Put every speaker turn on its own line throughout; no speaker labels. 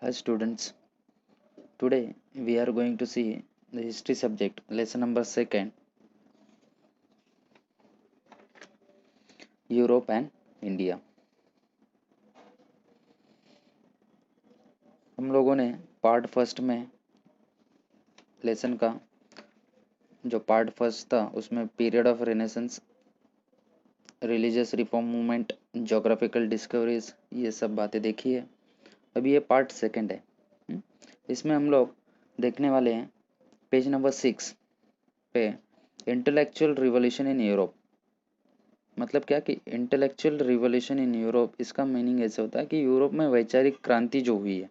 Hi students, today we are going to see the history subject lesson number 2 Europe and India। हम लोगों ने part first में lesson का जो part first था उसमें period of renaissance, religious reform movement, geographical discoveries ये सब बातें देखी है। अभी ये पार्ट सेकंड है। इसमें हम लोग देखने वाले हैं पेज नंबर 6 पे इंटेलेक्चुअल रिवॉल्यूशन इन यूरोप। मतलब क्या कि इंटेलेक्चुअल रिवॉल्यूशन इन यूरोप, इसका मीनिंग ऐसे होता है कि यूरोप में वैचारिक क्रांति जो हुई है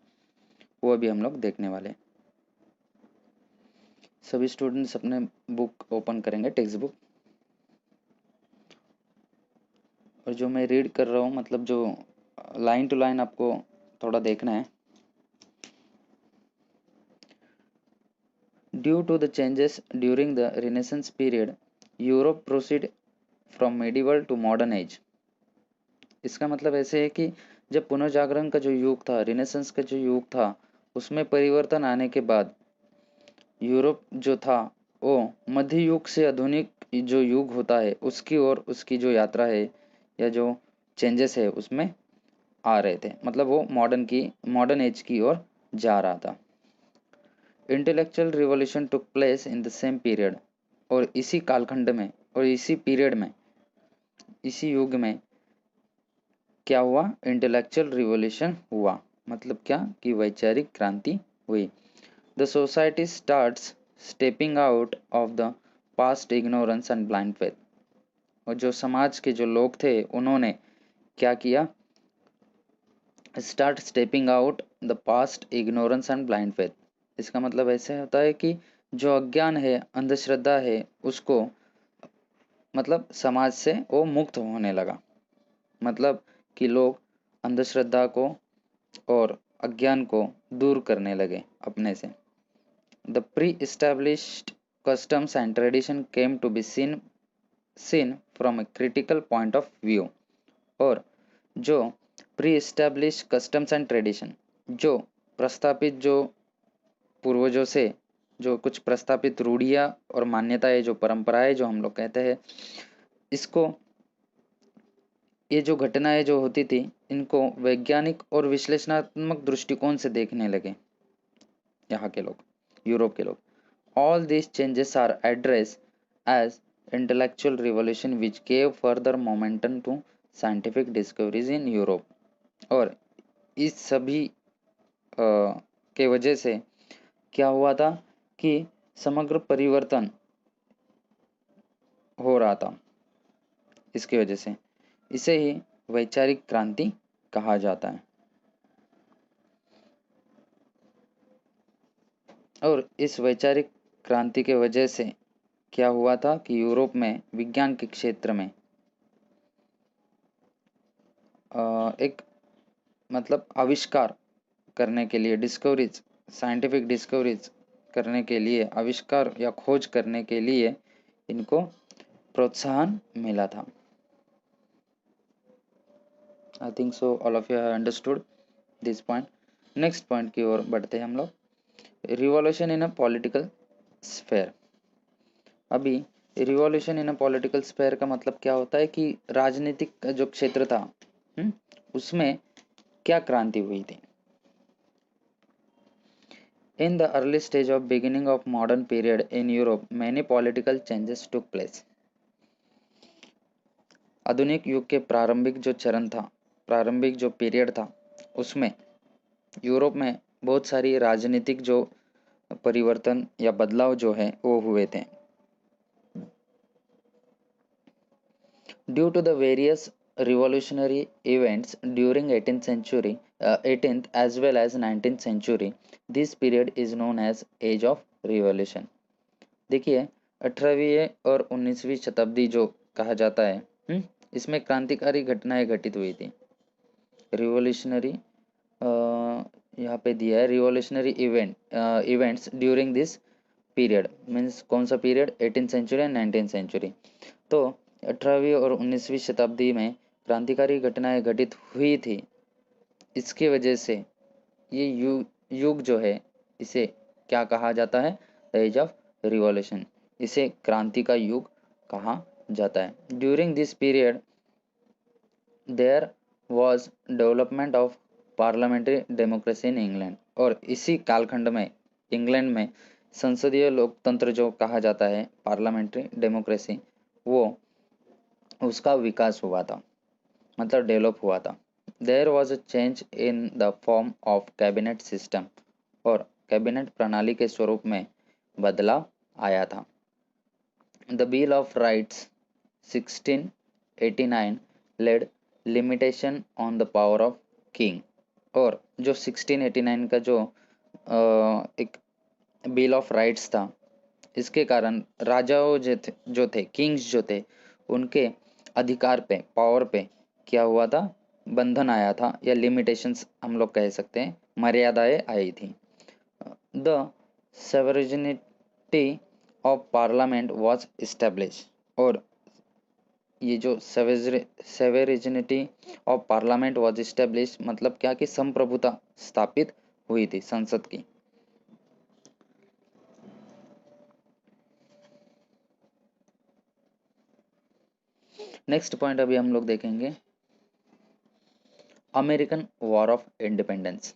वो अभी हम लोग देखने वाले हैं। सभी स्टूडेंट्स अपने बुक ओपन करेंगे, टेक्स्ट बुक, और जो मैं रीड कर रहा हूँ मतलब जो लाइन टू लाइन आपको थोड़ा देखना है। Due to the changes during the renaissance period Europe proceed from medieval to modern age. इसका मतलब ऐसे है कि जब पुनर्जागरण का जो युग था, रिनेसेंस का जो युग था, उसमें परिवर्तन आने के बाद यूरोप जो था वो मध्य युग से आधुनिक जो युग होता है उसकी ओर उसकी जो यात्रा है या जो चेंजेस है उसमें आ रहे थे। मतलब वो मॉडर्न एज की ओर जा रहा था। Intellectual revolution took place in the same period, और इसी कालखंड में और इसी पीरियड में, इसी युग में क्या हुआ? इंटेलेक्चुअल रिवॉल्यूशन हुआ। मतलब क्या कि वैचारिक क्रांति हुई। The society starts stepping out of the past ignorance and blind faith. और जो समाज के जो लोग थे उन्होंने क्या किया? Start stepping out the past ignorance and blind faith. इसका मतलब ऐसे होता है कि जो अज्ञान है, अंधश्रद्धा है, उसको मतलब समाज से वो मुक्त होने लगा। मतलब कि लोग अंधश्रद्धा को और अज्ञान को दूर करने लगे अपने से। The pre established customs and tradition came to be seen from a critical point of view। और जो pre establish customs and tradition, जो प्रस्तापित जो पूर्वजों से जो कुछ प्रस्तापित रूढ़ियाँ और मान्यताएं, जो परंपराएं जो हम लोग कहते हैं, इसको ये जो घटनाएं जो होती थी इनको वैज्ञानिक और विश्लेषणात्मक दृष्टिकोण से देखने लगे यहाँ के लोग, यूरोप के लोग। All these changes are addressed as intellectual revolution which gave further momentum to scientific discoveries in Europe। और इस सभी के वजह से क्या हुआ था कि समग्र परिवर्तन हो रहा था। इसकी वजह से इसे ही वैचारिक क्रांति कहा जाता है। और इस वैचारिक क्रांति के वजह से क्या हुआ था कि यूरोप में विज्ञान के क्षेत्र में एक मतलब आविष्कार करने के लिए, डिस्कवरीज, साइंटिफिक डिस्कवरीज करने के लिए, आविष्कार या खोज करने के लिए इनको प्रोत्साहन मिला था। I think so all of you have understood this point. Next point की ओर बढ़ते हैं हम लोग, revolution in a political sphere. अभी revolution in a political sphere का मतलब क्या होता है कि राजनीतिक जो क्षेत्र था उसमें क्या क्रांति हुई थी। In the early stage of beginning of modern period in Europe, many political changes took place। आधुनिक युग के प्रारंभिक जो चरण था, प्रारंभिक जो पीरियड था, उसमें यूरोप में बहुत सारी राजनीतिक जो परिवर्तन या बदलाव जो है वो हुए थे। Due to the various revolutionary events during 18th as well as 19th century, this period is known as age of revolution। देखिए 18वीं और 19वीं शताब्दी जो कहा जाता है, इसमें क्रांतिकारी घटनाएं घटित हुई थी। रिवोल्यूशनरी यहाँ पे दिया है, revolutionary events during this period means कौन सा period? 18th century and 19th century. तो 18वीं और 19वीं शताब्दी में क्रांतिकारी घटनाएं घटित हुई थी। इसकी वजह से ये युग जो है इसे क्या कहा जाता है? द एज ऑफ रिवॉल्यूशन, इसे क्रांति का युग कहा जाता है। During this period there was development of parliamentary democracy in England, और इसी कालखंड में इंग्लैंड में संसदीय लोकतंत्र जो कहा जाता है पार्लियामेंट्री डेमोक्रेसी, वो उसका विकास हुआ था, मतलब डेवलप हुआ था। There was a change in the form of cabinet system, और कैबिनेट प्रणाली के स्वरूप में बदलाव आया था। The Bill of Rights 1689 led limitation on the power of king, और जो 1689 का जो एक बिल ऑफ राइट्स था, इसके कारण राजाओं जो थे किंग्स जो थे, उनके अधिकार पे, पावर पे क्या हुआ था? बंधन आया था, या लिमिटेशंस हम लोग कह सकते हैं, मर्यादाएं आई थी। The sovereignty of parliament was establish, और ये जो sovereignty of parliament was establish मतलब क्या कि संप्रभुता स्थापित हुई थी संसद की। नेक्स्ट पॉइंट अभी हम लोग देखेंगे, American War of independence.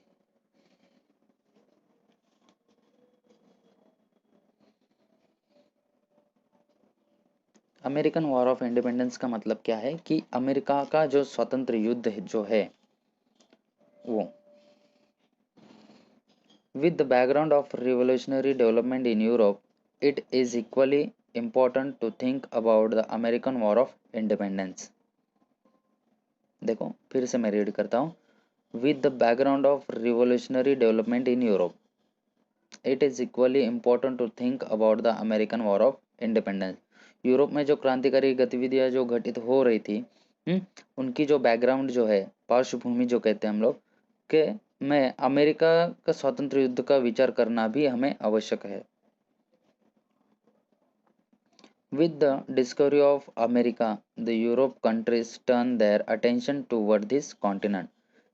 American War of independence का मतलब क्या है कि अमेरिका का जो स्वतंत्र युद्ध जो है वो, with the background of revolutionary development in Europe, it is equally important to think about the American War of Independence। देखो फिर से मैं रीड करता हूँ, with the background of revolutionary development in Europe, it is equally important to think about the American War of Independence। Europe में जो क्रांतिकारी गतिविधियां जो घटित हो रही थी, उनकी जो बैकग्राउंड जो है, पार्श्वभूमि जो कहते हैं हम लोग के, में अमेरिका का स्वतंत्र युद्ध का विचार करना भी हमें आवश्यक है। With the discovery of America, the Europe countries turned their attention toward this continent।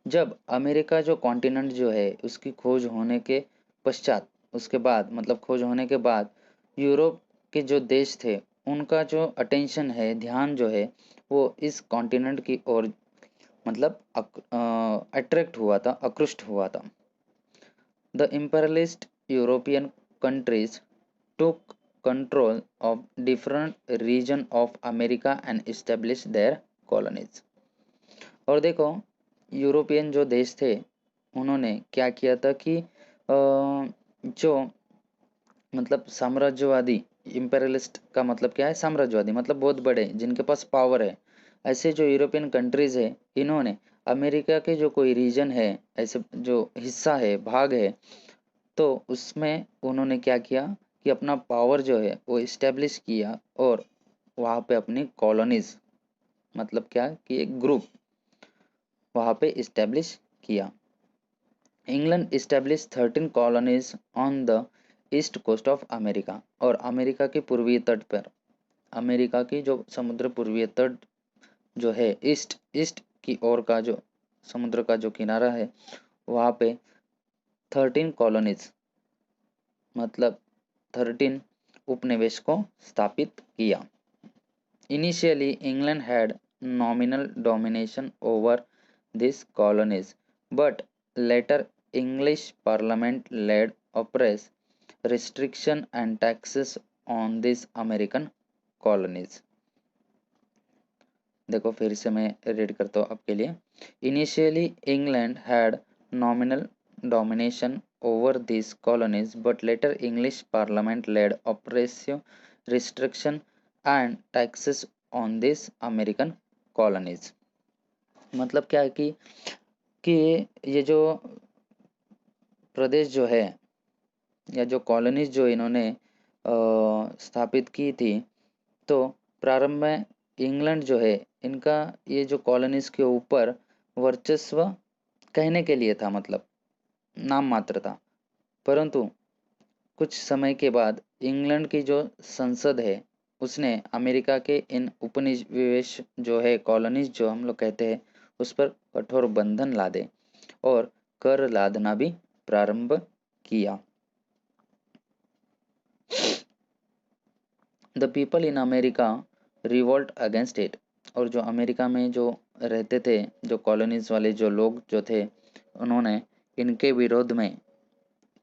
जब अमेरिका जो कॉन्टिनेंट जो है उसकी खोज होने के पश्चात, उसके बाद मतलब खोज होने के बाद, यूरोप के जो देश थे उनका जो अटेंशन है, ध्यान जो है, वो इस कॉन्टिनेंट की ओर मतलब अट्रैक्ट हुआ था, आकृष्ट हुआ था। The imperialist European countries took control of different region of America and established their colonies। और देखो यूरोपियन जो देश थे उन्होंने क्या किया था कि जो मतलब साम्राज्यवादी, इम्पेरियलिस्ट का मतलब क्या है? साम्राज्यवादी, मतलब बहुत बड़े जिनके पास पावर है, ऐसे जो यूरोपियन कंट्रीज है, इन्होंने अमेरिका के जो कोई रीजन है, ऐसे जो हिस्सा है, भाग है, तो उसमें उन्होंने क्या किया कि अपना पावर जो है वो इस्टेब्लिश किया, और वहाँ पे अपनी कॉलोनीज, मतलब क्या कि एक ग्रुप वहाँ पे इस्टेब्लिश किया। England establish 13 colonies on the east coast of America, और अमेरिका के पूर्वीय तट पर, अमेरिका की जो समुद्र पूर्वीय तट जो है, ईस्ट ईस्ट की ओर का जो समुद्र का जो किनारा है, वहाँ पे 13 कॉलोनीज मतलब 13 उपनिवेश को स्थापित किया। Initially England had nominal domination over this colonies, but later English parliament led oppress restriction and taxes on this American colonies. देखो फिर से मैं रीड करता हूँ आपके लिए। Initially England had nominal domination over these colonies, but later English Parliament led oppressive restriction and taxes on these American colonies। मतलब क्या है कि ये जो प्रदेश जो है, या जो कॉलोनीज जो इन्होंने स्थापित की थी, तो प्रारंभ में इंग्लैंड जो है, इनका ये जो कॉलोनीज के ऊपर वर्चस्व कहने के लिए था, मतलब नाम मात्र था, परंतु कुछ समय के बाद इंग्लैंड की जो संसद है उसने अमेरिका के इन उपनिवेश जो है, कॉलोनीज जो हम लोग कहते हैं, उस पर कठोर बंधन ला दे, और कर लादना भी प्रारंभ किया। The people in America revolt against it, और जो अमेरिका में जो रहते थे, जो कॉलोनीज वाले जो लोग जो थे, उन्होंने इनके विरोध में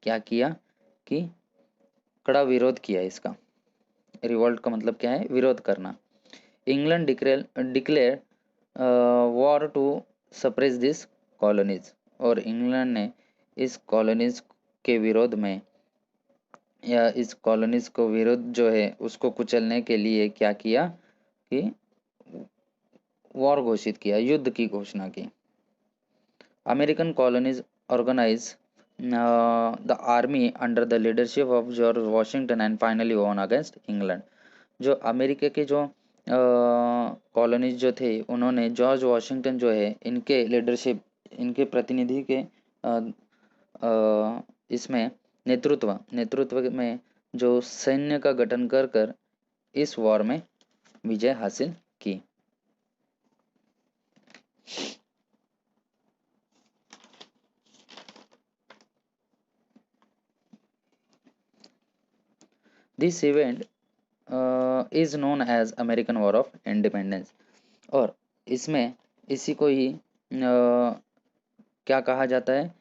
क्या किया कि कड़ा विरोध किया इसका। रिवोल्ट का मतलब क्या है? विरोध करना। England declare war to suppress this colonies, और इंग्लैंड ने इस कॉलोनीज के विरोध में, या इस कॉलोनीज को विरोध जो है उसको कुचलने के लिए क्या किया कि वॉर घोषित किया, युद्ध की घोषणा की। American colonies organize the army under the leadership of George Washington and finally won against England. जो अमेरिका के जो कॉलोनीज जो थे, उन्होंने जॉर्ज वॉशिंगटन जो है इनके लीडरशिप, इनके प्रतिनिधि के इसमें नेतृत्व में जो सैन्य का गठन कर कर इस वॉर में विजय हासिल की। This event is known as American War of Independence, और इसमें इसी को ही क्या कहा जाता है,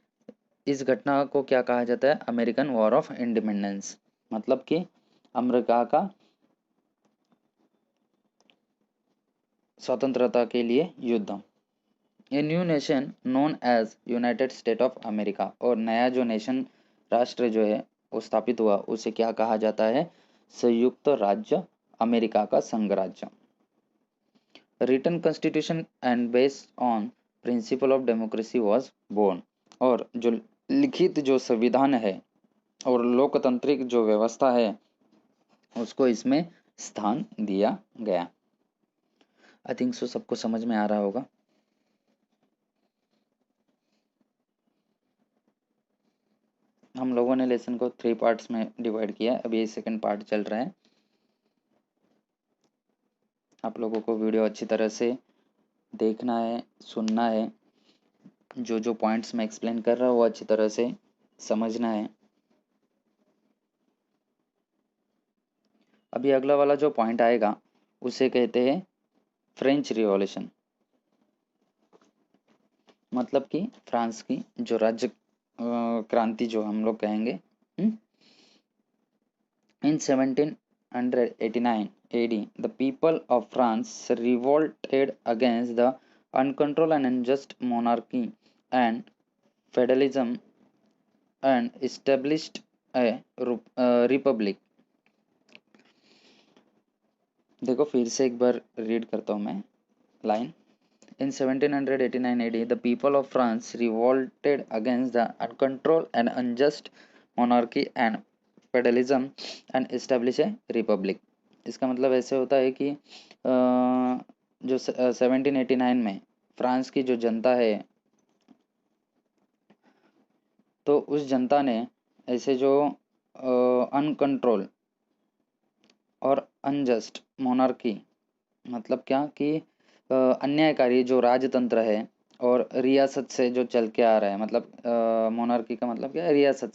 इस घटना को क्या कहा जाता है? अमेरिकन वॉर ऑफ इंडिपेंडेंस, मतलब कि अमेरिका का स्वतंत्रता के लिए युद्ध। A new nation known as United State of America, और नया जो नेशन, राष्ट्र जो है वो स्थापित हुआ, उसे क्या कहा जाता है? संयुक्त राज्य अमेरिका का संघराज्य। Written constitution and based on principle of democracy was born, और जो लिखित जो संविधान है और लोकतांत्रिक जो व्यवस्था है उसको इसमें स्थान दिया गया। आई थिंक सो सबको समझ में आ रहा होगा। हम लोगों ने लेसन को 3 पार्ट्स में डिवाइड किया है, अभी ये सेकंड पार्ट चल रहा है। आप लोगों को वीडियो अच्छी तरह से देखना है, सुनना है, जो जो पॉइंट्स मैं एक्सप्लेन कर रहा हूँ वो अच्छी तरह से समझना है। अभी अगला वाला जो पॉइंट आएगा उसे कहते हैं फ्रेंच रिवॉल्यूशन, मतलब कि फ्रांस की जो राज्य क्रांति जो हम लोग कहेंगे। इन 1789 AD, the people of France revolted against the uncontrolled and unjust monarchy and feudalism and established a republic। देखो फिर से एक बार रीड करता हूँ मैं line. In 1789 AD, the people of France revolted against the uncontrolled and unjust monarchy and federalism and establish A Republic. इसका मतलब ऐसे होता है कि जो 1789 में फ्रांस की जो जनता है, तो उस जनता ने ऐसे जो अनकंट्रोल और अनजस्ट मोनार्की, मतलब क्या कि अन्यायकारी जो राजतंत्र है और रियासत से जो चल के आ रहा है, मतलब मोनार्की का मतलब क्या है? रियासत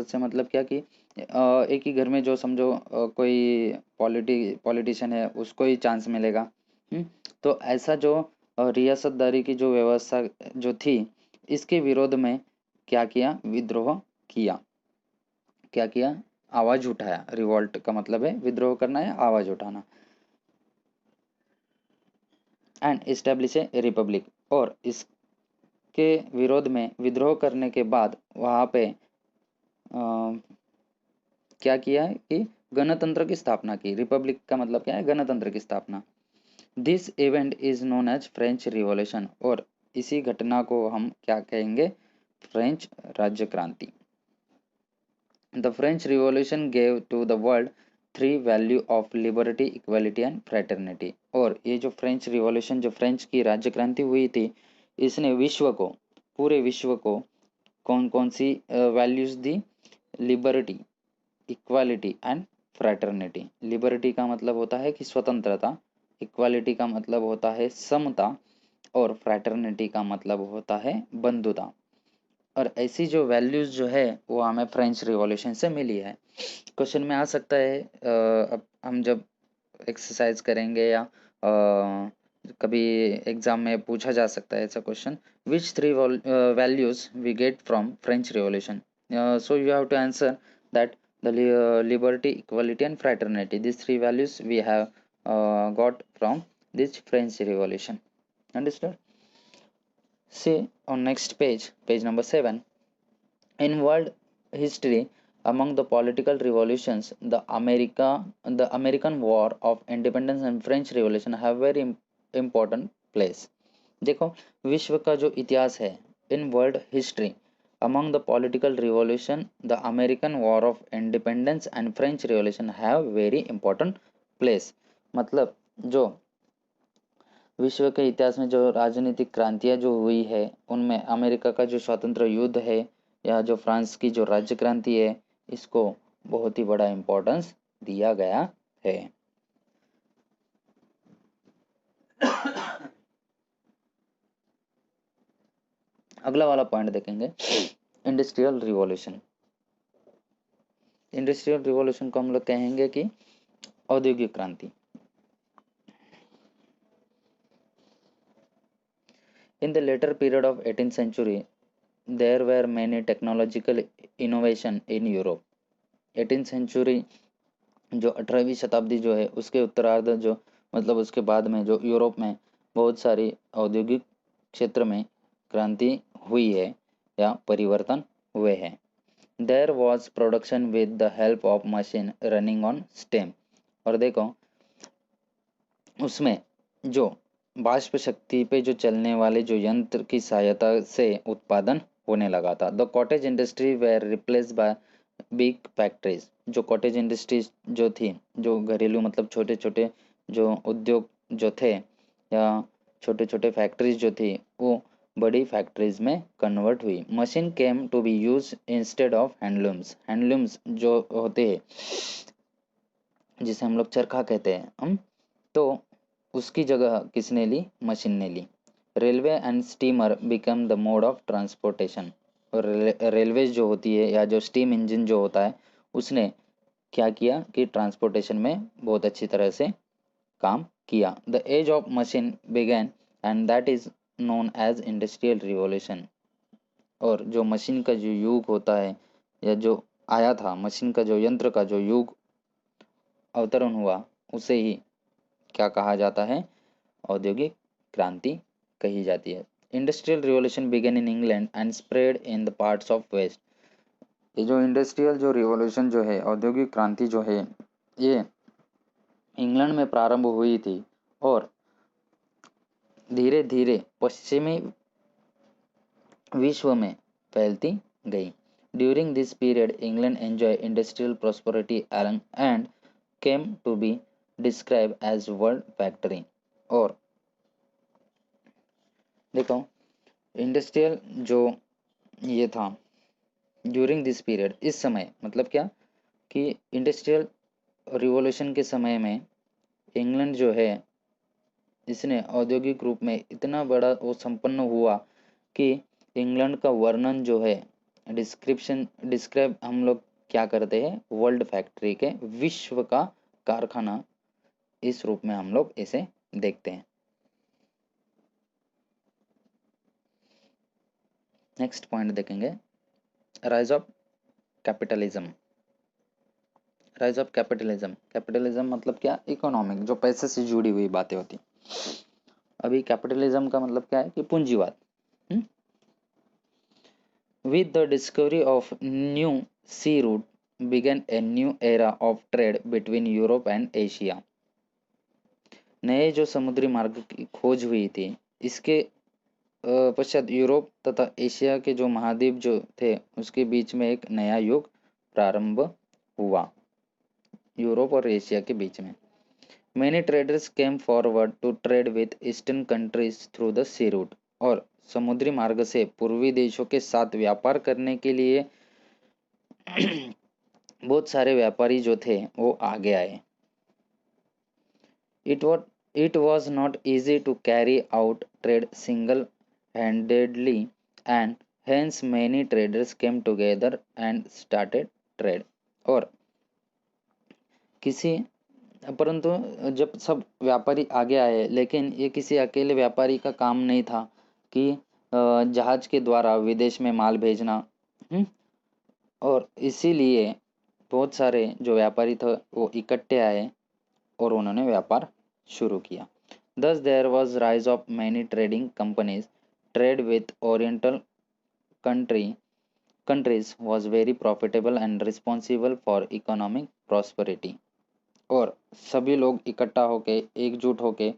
से मतलब क्या कि एक ही घर में जो समझो कोई पॉलिटिशियन है उसको ही चांस मिलेगा। तो ऐसा जो रियासतदारी की जो व्यवस्था जो थी, इसके विरोध में क्या किया? विद्रोह किया। क्या किया? आवाज उठाया। रिवॉल्ट का मतलब है विद्रोह करना या आवाज उठाना। एंड एस्टेब्लिश ए रिपब्लिक, और इसके विरोध में विद्रोह करने के बाद वहाँ पे क्या किया है कि गणतंत्र की स्थापना की। रिपब्लिक का मतलब क्या है? गणतंत्र की स्थापना। This event is known as French Revolution, और इसी घटना को हम क्या कहेंगे? फ्रेंच राज्य क्रांति। The French Revolution gave to the world 3 value of liberty, equality and fraternity. और ये जो फ्रेंच रिवॉल्यूशन, जो फ्रेंच की राज्य क्रांति हुई थी, इसने विश्व को, पूरे विश्व को कौन कौन सी वैल्यूज दी? Liberty, equality and fraternity. Liberty का मतलब होता है कि स्वतंत्रता, इक्वालिटी का मतलब होता है समता, और फ्रेटर्निटी का मतलब होता है बंधुता। और ऐसी जो वैल्यूज़ जो है वो हमें फ्रेंच रिवॉल्यूशन से मिली है। क्वेश्चन में आ सकता है अब हम जब एक्सरसाइज करेंगे या कभी एग्जाम में पूछा जा सकता है ऐसा question, which three values we get from French Revolution, so you have to answer that the liberty, equality and fraternity, these three values we have got from this French Revolution. Understood? See on next page, page number 7. In world history, among the political revolutions, the American War of Independence and French Revolution have very important place. देखो, विश्व का जो इतिहास है, in world history, among the political revolution, the American War of Independence and French Revolution have very important place. मतलब जो विश्व के इतिहास में जो राजनीतिक क्रांतियां जो हुई है, उनमें अमेरिका का जो स्वतंत्र युद्ध है या जो फ्रांस की जो राज्य क्रांति है, इसको बहुत ही बड़ा इम्पोर्टेंस दिया गया है। अगला वाला पॉइंट देखेंगे, इंडस्ट्रियल रिवॉल्यूशन। इंडस्ट्रियल रिवॉल्यूशन को हम लोग कहेंगे कि औद्योगिक क्रांति। In the later period of 18th century, there were many technological innovation in Europe. 18th century जो 18वीं शताब्दी जो है उसके उत्तरार्ध जो मतलब उसके बाद में जो यूरोप में बहुत सारी औद्योगिक क्षेत्र में क्रांति हुई है या परिवर्तन हुए हैं। There was production with the help of machine running on steam। और देखो उसमें जो बाष्प शक्ति पे जो चलने वाले जो यंत्र की सहायता से उत्पादन होने लगा था। The cottage industry were replace by big factories. जो कॉटेज इंडस्ट्रीज जो थी, जो घरेलू मतलब छोटे छोटे जो उद्योग जो थे या छोटे छोटे फैक्ट्रीज जो थी, वो बड़ी फैक्ट्रीज में कन्वर्ट हुई। Machine came to be use instead of handlooms. Handlooms जो होते हैं जिसे हम लोग चरखा कहते हैं हम, तो उसकी जगह किसने ली? मशीन ने ली। Railway and steamer become the mode of transportation. और रेलवेज जो होती है या जो स्टीम इंजन जो होता है, उसने क्या किया कि ट्रांसपोर्टेशन में बहुत अच्छी तरह से काम किया। The age of machine began and that is known as Industrial Revolution. और जो मशीन का जो युग होता है या जो आया था, मशीन का जो यंत्र का जो युग अवतरण हुआ, उसे ही क्या कहा जाता है? औद्योगिक क्रांति कही जाती है। Industrial Revolution began in England and spread in the parts of west. ये जो इंडस्ट्रियल जो रिवॉल्यूशन जो है, औद्योगिक क्रांति जो है, ये इंग्लैंड में प्रारंभ हुई थी और धीरे धीरे पश्चिमी विश्व में फैलती गई। During this period England enjoy industrial prosperity and came to be describe as world factory. और देखो इंडस्ट्रियल जो ये था ड्यूरिंग दिस पीरियड, इस समय मतलब क्या कि इंडस्ट्रियल रिवॉल्यूशन के समय में इंग्लैंड जो है, इसने औद्योगिक रूप में इतना बड़ा वो संपन्न हुआ कि इंग्लैंड का वर्णन जो है, डिस्क्राइब हम लोग क्या करते हैं? वर्ल्ड फैक्ट्री के, विश्व का कारखाना, इस रूप में हम लोग इसे देखते हैं। नेक्स्ट पॉइंट देखेंगे, rise of capitalism. Rise of capitalism. Capitalism मतलब क्या? इकोनॉमिक, जो पैसे से जुड़ी हुई बातें होती। अभी कैपिटलिज्म का मतलब क्या है कि पूंजीवाद। With the discovery of new sea route began a new era of trade between Europe and Asia. नए जो समुद्री मार्ग की खोज हुई थी, इसके पश्चात यूरोप तथा एशिया के जो महाद्वीप जो थे, उसके बीच में एक नया युग प्रारंभ हुआ, यूरोप और एशिया के बीच में। Many traders came forward to trade with eastern countries through the sea route। और समुद्री मार्ग से पूर्वी देशों के साथ व्यापार करने के लिए बहुत सारे व्यापारी जो थे वो आगे आए। It was not easy to carry out trade single handedly and Hence many traders came together and started trade. और किसी परंतु जब सब व्यापारी आगे आए, लेकिन ये किसी अकेले व्यापारी का काम नहीं था कि जहाज के द्वारा विदेश में माल भेजना। और इसीलिए बहुत सारे जो व्यापारी थे वो इकट्ठे आए और उन्होंने व्यापार शुरू किया। Thus there was rise of many trading companies. Trade with Oriental countries was very profitable and responsible for economic prosperity. और सभी लोग इकट्ठा होके, एकजुट होके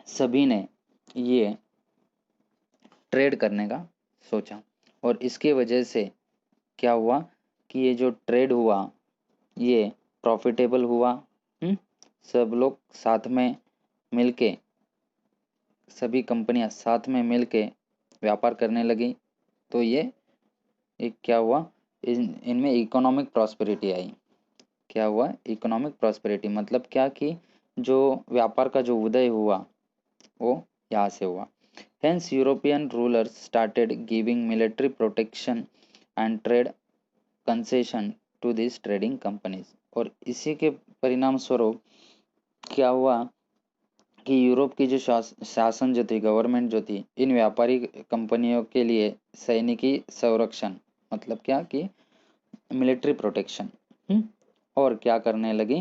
सभी ने ये ट्रेड करने का सोचा। और इसके वजह से क्या हुआ कि ये जो ट्रेड हुआ ये प्रॉफिटेबल हुआ। सब लोग साथ में मिलके, सभी कंपनियां साथ में मिलके व्यापार करने लगी। तो ये एक क्या हुआ, इनमें इकोनॉमिक प्रॉस्पेरिटी आई। क्या हुआ, इकोनॉमिक प्रॉस्पेरिटी मतलब क्या कि जो व्यापार का जो उदय हुआ वो यहाँ से हुआ। Hence European rulers started giving military protection and trade concession to these trading companies. और इसी के परिणाम स्वरूप क्या हुआ कि यूरोप की जो शासन जो थी, गवर्नमेंट जो थी, इन व्यापारी कंपनियों के लिए सैनिकी संरक्षण मतलब क्या कि मिलिट्री प्रोटेक्शन और क्या करने लगी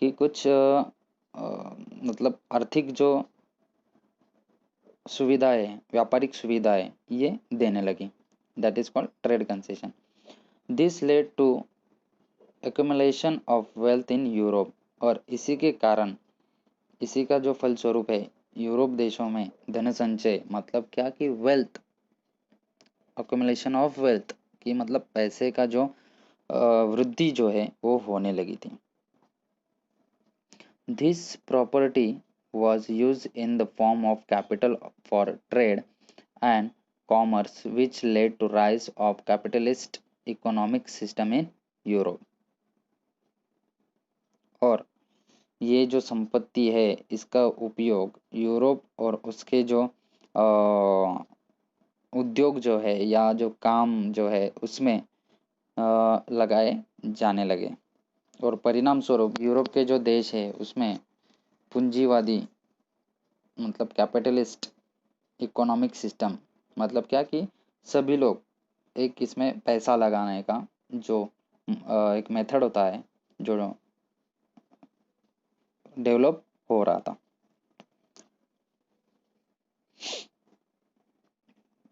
कि कुछ मतलब आर्थिक जो सुविधाएं, व्यापारिक सुविधाएं ये देने लगी। That is called trade concession. This led to accumulation of wealth in Europe. और इसी के कारण, इसी का जो फलस्वरूप है, यूरोप देशों में धन संचय मतलब क्या कि वेल्थ, एक्यूमुलेशन ऑफ वेल्थ की मतलब पैसे का जो वृद्धि जो है वो होने लगी थी। This property was used in the form of capital for trade and commerce, which led to rise of capitalist economic system in Europe. और ये जो संपत्ति है इसका उपयोग यूरोप और उसके जो उद्योग जो है या जो काम जो है उसमें लगाए जाने लगे। और परिणाम स्वरूप यूरोप के जो देश है उसमें पूंजीवादी मतलब कैपिटलिस्ट इकोनॉमिक सिस्टम मतलब क्या कि सभी लोग एक इसमें पैसा लगाने का जो एक मेथड होता है जो डेवलप हो रहा था।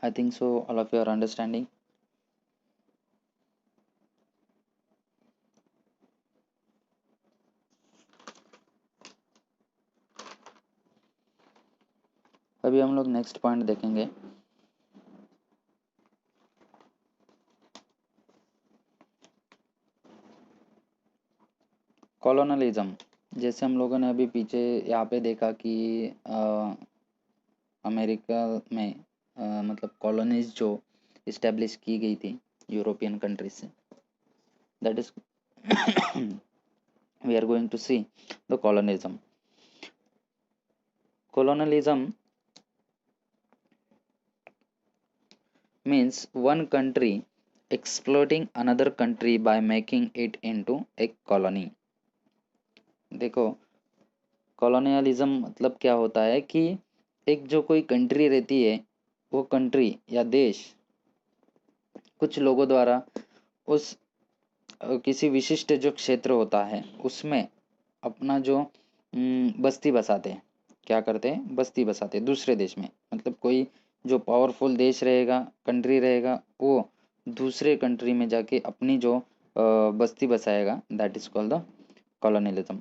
I think so all of you are understanding. अभी हम लोग नेक्स्ट पॉइंट देखेंगे। कॉलोनलिज्म। जैसे हम लोगों ने अभी पीछे यहाँ पे देखा कि अमेरिका में मतलब कॉलोनीज जो इस्टेब्लिश की गई थी यूरोपियन कंट्रीज से, that is we are going to see the colonialism. Colonialism means one country exploiting another country by making it into a colony। देखो कॉलोनियलिज्म मतलब क्या होता है कि एक जो कोई कंट्री रहती है वो कंट्री या देश कुछ लोगों द्वारा उस किसी विशिष्ट जो क्षेत्र होता है उसमें अपना जो बस्ती बसाते हैं। क्या करते हैं, बस्ती बसाते हैं दूसरे देश में। मतलब कोई जो पावरफुल देश रहेगा, कंट्री रहेगा, वो दूसरे कंट्री में जाके अपनी जो बस्ती बसाएगा, that is called the colonialism.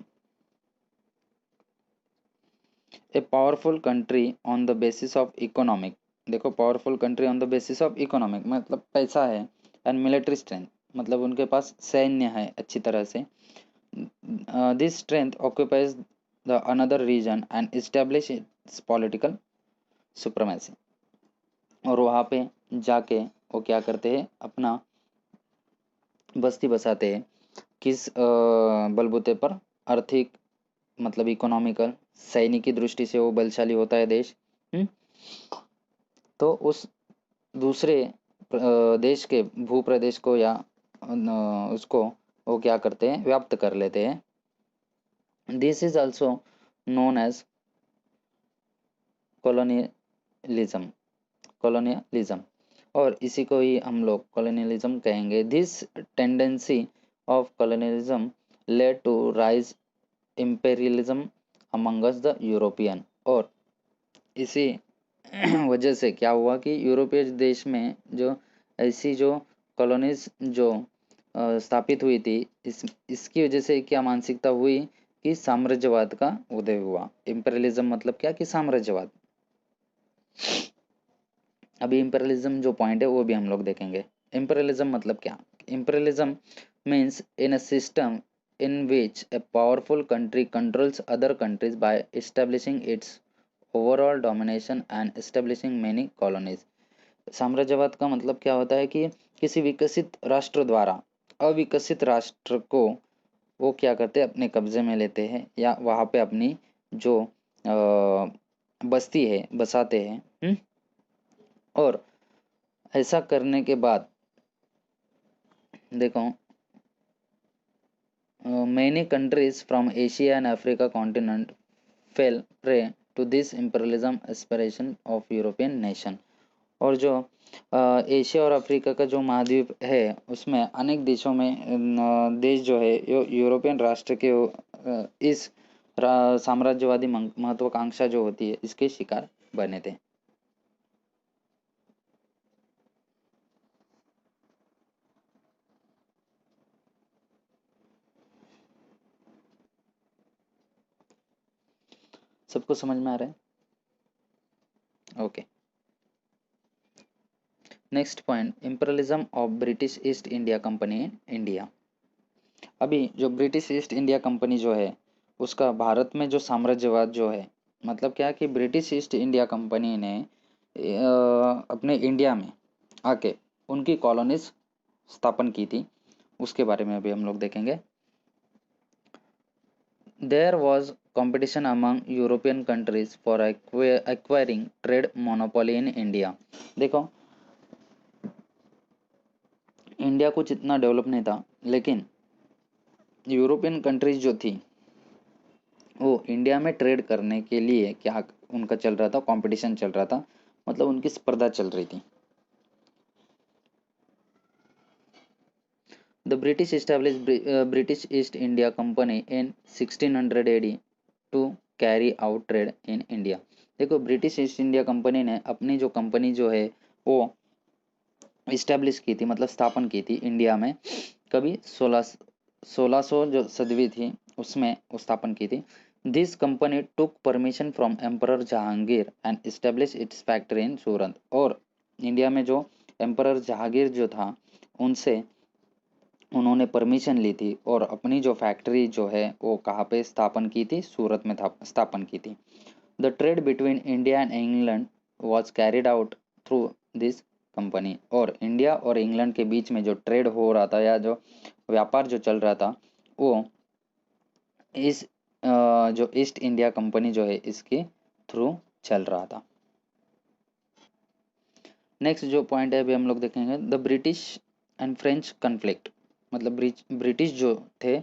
A powerful country on the basis of economic. देखो powerful country on the basis of economic मतलब पैसा है, एंड मिलिट्री स्ट्रेंथ मतलब उनके पास सैन्य है अच्छी तरह से। This strength occupies the another region and establish its political supremacy. और वहाँ पे जाके वो क्या करते हैं, अपना बस्ती बसाते हैं। किस बलबूते पर, आर्थिक मतलब इकोनॉमिकल, सैनिकी दृष्टि से वो बलशाली होता है देश। तो उस दूसरे देश के भूप्रदेश को या उसको वो क्या करते हैं, व्याप्त कर लेते हैं। This is also known as colonialism, colonialism, और इसी को ही हम लोग कॉलोनियलिज्म कहेंगे। This tendency of colonialism led to rise imperialism amongst the European, और इसी वजह से क्या हुआ कि यूरोपीय देश में जो ऐसी जो कॉलोनीज जो स्थापित हुई थी, इसकी वजह से क्या मानसिकता हुई कि साम्राज्यवाद का उदय हुआ। इम्पेरियलिज्म मतलब क्या कि साम्राज्यवाद। अभी इम्पेरियलिज्म जो पॉइंट है वो भी हम लोग देखेंगे। इम्पेरियलिज्म मतलब क्या? Imperialism means in a system in which a powerful country controls other countries by establishing its overall domination and establishing many colonies। साम्राज्यवाद का मतलब क्या होता है कि किसी विकसित राष्ट्र द्वारा अविकसित राष्ट्र को वो क्या करते हैं, अपने कब्जे में लेते हैं या वहाँ पे अपनी जो बस्ती है बसाते हैं। और ऐसा करने के बाद देखो many countries from Asia and Africa continent fell prey to this imperialism aspiration of European nation। और जो एशिया और अफ्रीका का जो महाद्वीप है उसमें अनेक देशों में देश जो है यूरोपियन राष्ट्र के इस साम्राज्यवादी महत्वाकांक्षा जो होती है इसके शिकार बने थे। सबको समझ में आ रहा है? Okay. Next point, imperialism of British East India Company in India. अभी जो ब्रिटिश ईस्ट इंडिया कंपनी जो है उसका भारत में जो साम्राज्यवाद जो है, मतलब क्या कि ब्रिटिश ईस्ट इंडिया कंपनी ने अपने इंडिया में आके उनकी कॉलोनीज स्थापन की थी, उसके बारे में अभी हम लोग देखेंगे। There was competition among European countries for acquiring trade monopoly in India। देखो इंडिया कुछ इतना डेवलप नहीं था, लेकिन यूरोपियन कंट्रीज जो थी वो इंडिया में ट्रेड करने के लिए क्या उनका चल रहा था, कंपटीशन चल रहा था, मतलब उनकी स्पर्धा चल रही थी। The British establish British East India Company in 1600 AD to carry out trade in India. देखो ब्रिटिश ईस्ट इंडिया कंपनी ने अपनी जो कंपनी जो है वो इस्टेब्लिश की थी, मतलब स्थापन की थी इंडिया में। कभी 1600 जो सदवी थी उसमें स्थापन की थी। This company took permission from emperor Jahangir and establish its factory in Surat. और इंडिया में जो एम्परर जहांगीर जो था उनसे उन्होंने परमिशन ली थी और अपनी जो फैक्ट्री जो है वो कहाँ पे स्थापन की थी, सूरत में स्थापन की थी। The trade between India and England was carried out through this company. और इंडिया और इंग्लैंड के बीच में जो ट्रेड हो रहा था या जो व्यापार जो चल रहा था वो इस जो ईस्ट इंडिया कंपनी जो है इसके थ्रू चल रहा था। नेक्स्ट जो पॉइंट है अभी हम लोग देखेंगे, the British and French conflict. मतलब ब्रिटिश जो थे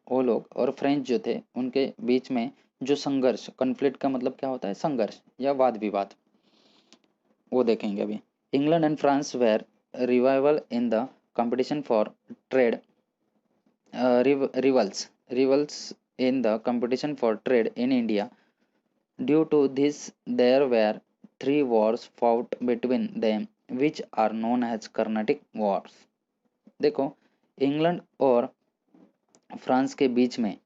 वो लोग और फ्रेंच जो थे उनके बीच में जो संघर्ष, कन्फ्लिक्ट का मतलब क्या होता है, संघर्ष या वाद विवाद, वो देखेंगे अभी। England and France were revival in the competition for trade rivals in the competition for trade in India. Due to this, there were 3 wars fought between them, which are known as Carnatic Wars। देखो England और France के बीच में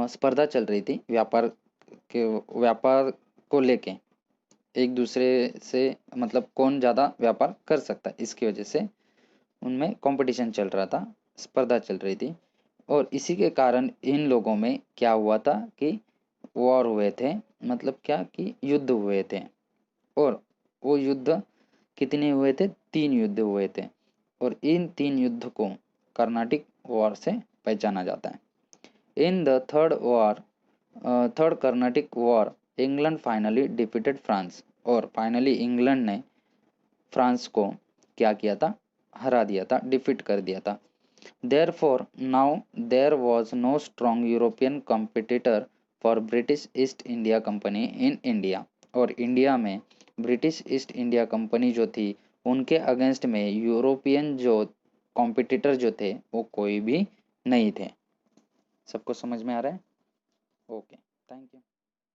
स्पर्धा चल रही थी व्यापार को लेके, एक दूसरे से मतलब कौन ज़्यादा व्यापार कर सकता है, इसकी वजह से उनमें कंपटीशन चल रहा था, स्पर्धा चल रही थी। और इसी के कारण इन लोगों में क्या हुआ था कि वॉर हुए थे, मतलब क्या कि युद्ध हुए थे। और वो युद्ध कितने हुए थे, 3 युद्ध हुए थे। और इन 3 युद्ध को कर्नाटिक वॉर से पहचाना जाता है। In the third Carnatic war England finally defeated France. और फाइनली इंग्लैंड ने फ्रांस को क्या किया था, हरा दिया था, डिफीट कर दिया था। Therefore, now there was no strong European competitor for British East India Company in India। और इंडिया में ब्रिटिश ईस्ट इंडिया कंपनी जो थी उनके अगेंस्ट में यूरोपियन जो कॉम्पिटिटर जो थे वो कोई भी नहीं थे। सबको समझ में आ रहा है? Okay, thank you.